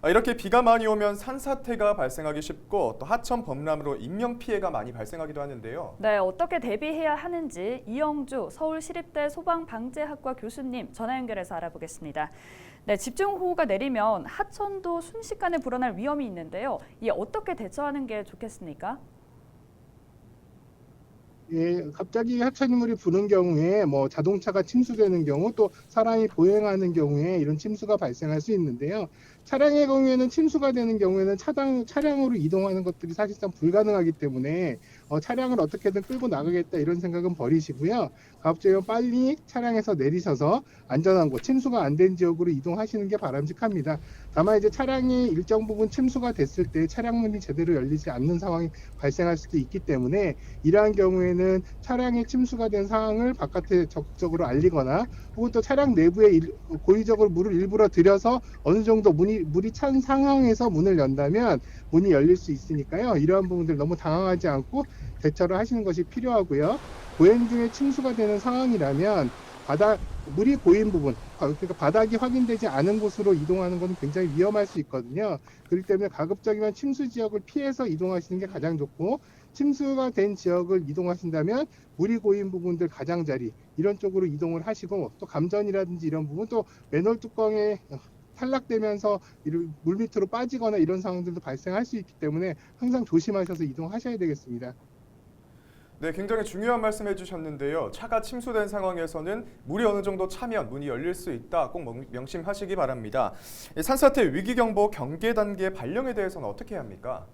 이렇게 비가 많이 오면 산사태가 발생하기 쉽고 또 하천 범람으로 인명피해가 많이 발생하기도 하는데요. 네, 어떻게 대비해야 하는지 이영주 서울시립대 소방방재학과 교수님 전화 연결해서 알아보겠습니다. 네, 집중호우가 내리면 하천도 순식간에 불어날 위험이 있는데요. 이 어떻게 대처하는 게 좋겠습니까? 예, 갑자기 하천물이 부는 경우에 뭐 자동차가 침수되는 경우 또 사람이 보행하는 경우에 이런 침수가 발생할 수 있는데요. 차량의 경우에는 침수가 되는 경우에는 차량으로 이동하는 것들이 사실상 불가능하기 때문에 차량을 어떻게든 끌고 나가겠다 이런 생각은 버리시고요. 가급적이면 빨리 차량에서 내리셔서 안전한 곳, 침수가 안 된 지역으로 이동하시는 게 바람직합니다. 다만 이제 차량이 일정 부분 침수가 됐을 때 차량문이 제대로 열리지 않는 상황이 발생할 수도 있기 때문에 이러한 경우에는 차량이 침수가 된 상황을 바깥에 적극적으로 알리거나 혹은 또 차량 내부에 고의적으로 물을 일부러 들여서 어느 정도 물이 찬 상황에서 문을 연다면 문이 열릴 수 있으니까요. 이러한 부분들 너무 당황하지 않고 대처를 하시는 것이 필요하고요. 보행 중에 침수가 되는 상황이라면 물이 고인 부분, 그러니까 바닥이 확인되지 않은 곳으로 이동하는 것은 굉장히 위험할 수 있거든요. 그렇기 때문에 가급적이면 침수 지역을 피해서 이동하시는 게 가장 좋고, 침수가 된 지역을 이동하신다면 물이 고인 부분들 가장자리 이런 쪽으로 이동을 하시고, 또 감전이라든지 이런 부분, 또 맨홀 뚜껑에 탈락되면서 물 밑으로 빠지거나 이런 상황들도 발생할 수 있기 때문에 항상 조심하셔서 이동하셔야 되겠습니다. 네, 굉장히 중요한 말씀 해주셨는데요. 차가 침수된 상황에서는 물이 어느 정도 차면 문이 열릴 수 있다. 꼭 명심하시기 바랍니다. 산사태 위기경보 경계 단계 발령에 대해서는 어떻게 해야 합니까?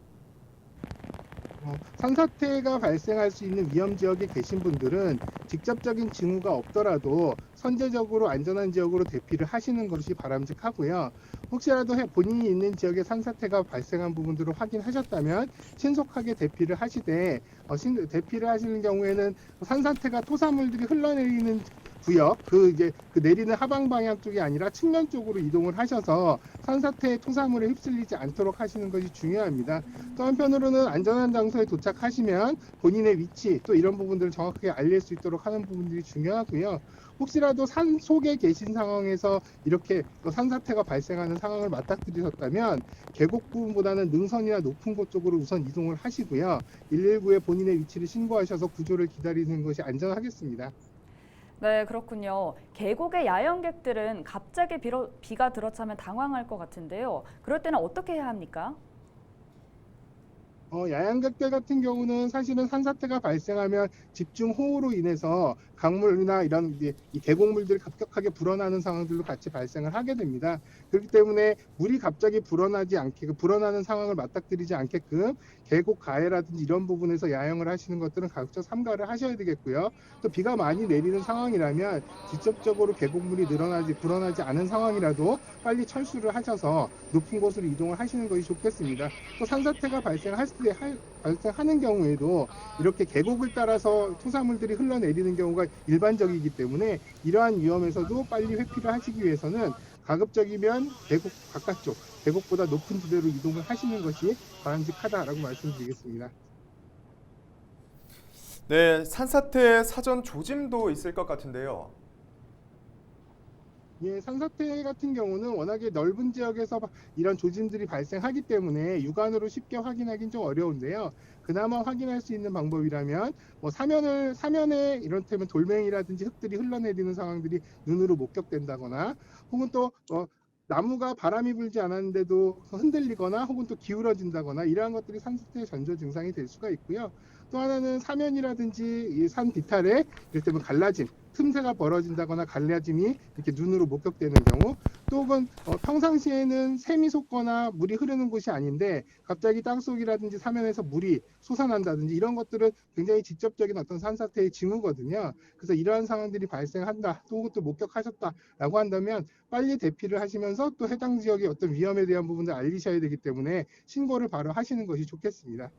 산사태가 발생할 수 있는 위험 지역에 계신 분들은 직접적인 징후가 없더라도 선제적으로 안전한 지역으로 대피를 하시는 것이 바람직하고요. 혹시라도 본인이 있는 지역에 산사태가 발생한 부분들을 확인하셨다면 신속하게 대피를 하시되 대피를 하시는 경우에는 산사태가 토사물들이 흘러내리는 구역, 그 내리는 하방 방향 쪽이 아니라 측면 쪽으로 이동을 하셔서 산사태의 토사물에 휩쓸리지 않도록 하시는 것이 중요합니다. 또 한편으로는 안전한 장소에 도착하시면 본인의 위치 또 이런 부분들을 정확하게 알릴 수 있도록 하는 부분들이 중요하고요. 혹시라도 산 속에 계신 상황에서 이렇게 산사태가 발생하는 상황을 맞닥뜨리셨다면 계곡 부분보다는 능선이나 높은 곳 쪽으로 우선 이동을 하시고요. 119에 본인의 위치를 신고하셔서 구조를 기다리는 것이 안전하겠습니다. 네, 그렇군요. 계곡의 야영객들은 갑자기 비가 들어차면 당황할 것 같은데요. 그럴 때는 어떻게 해야 합니까? 야영객들 같은 경우는 사실은 산사태가 발생하면 집중호우로 인해서 강물이나 이런 이 계곡물들이 급격하게 불어나는 상황들도 같이 발생을 하게 됩니다. 그렇기 때문에 물이 갑자기 불어나지 않게, 불어나는 상황을 맞닥뜨리지 않게끔 계곡 가해라든지 이런 부분에서 야영을 하시는 것들은 가급적 삼가를 하셔야 되겠고요. 또 비가 많이 내리는 상황이라면 직접적으로 계곡물이 불어나지 않은 상황이라도 빨리 철수를 하셔서 높은 곳으로 이동을 하시는 것이 좋겠습니다. 또 산사태가 발생하는 경우에도 이렇게 계곡을 따라서 토사물들이 흘러내리는 경우가 일반적이기 때문에 이러한 위험에서도 빨리 회피를 하시기 위해서는 가급적이면 계곡 바깥쪽, 계곡보다 높은 지대로 이동을 하시는 것이 바람직하다라고 말씀드리겠습니다. 네, 산사태 사전 조짐도 있을 것 같은데요. 예, 산사태 같은 경우는 워낙에 넓은 지역에서 이런 조짐들이 발생하기 때문에 육안으로 쉽게 확인하기는 좀 어려운데요. 그나마 확인할 수 있는 방법이라면 사면에 이를테면 돌멩이라든지 흙들이 흘러내리는 상황들이 눈으로 목격된다거나 혹은 또 나무가 바람이 불지 않았는데도 흔들리거나 혹은 또 기울어진다거나 이러한 것들이 산사태의 전조 증상이 될 수가 있고요. 또 하나는 사면이라든지 이 산 비탈에 이를테면 갈라짐, 틈새가 벌어진다거나 갈라짐이 이렇게 눈으로 목격되는 경우, 또 혹은 평상시에는 샘이 솟거나 물이 흐르는 곳이 아닌데 갑자기 땅속이라든지 사면에서 물이 솟아난다든지 이런 것들은 굉장히 직접적인 어떤 산사태의 징후거든요. 그래서 이러한 상황들이 발생한다, 또 혹은 또 목격하셨다라고 한다면 빨리 대피를 하시면서 또 해당 지역의 어떤 위험에 대한 부분을 알리셔야 되기 때문에 신고를 바로 하시는 것이 좋겠습니다.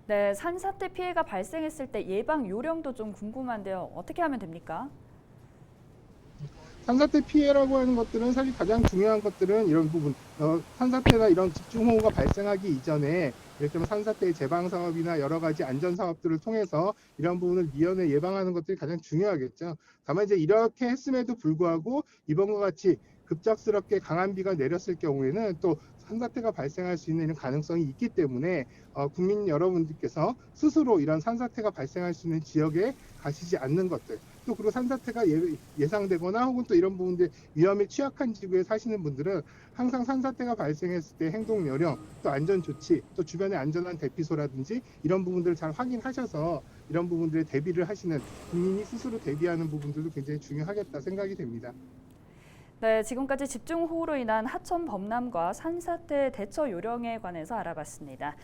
네, 산사태 피해가 발생했을 때 예방 요령도 좀 궁금한데요. 어떻게 하면 됩니까? 산사태 피해라고 하는 것들은 사실 가장 중요한 것들은 이런 부분, 산사태나 이런 집중호우가 발생하기 이전에 예를 들면 산사태의 재방 사업이나 여러 가지 안전 사업들을 통해서 이런 부분을 미연에 예방하는 것들이 가장 중요하겠죠. 다만 이제 이렇게 했음에도 불구하고 이번과 같이 급작스럽게 강한 비가 내렸을 경우에는 또 산사태가 발생할 수 있는 가능성이 있기 때문에 국민 여러분들께서 스스로 이런 산사태가 발생할 수 있는 지역에 가시지 않는 것들, 또 그리고 산사태가 예상되거나 혹은 또 이런 부분들 위험에 취약한 지구에 사시는 분들은 항상 산사태가 발생했을 때 행동 요령, 또 안전 조치, 또 주변에 안전한 대피소라든지 이런 부분들을 잘 확인하셔서 이런 부분들에 대비를 하시는, 국민이 스스로 대비하는 부분들도 굉장히 중요하겠다 생각이 됩니다. 네, 지금까지 집중호우로 인한 하천 범람과 산사태 대처 요령에 관해서 알아봤습니다.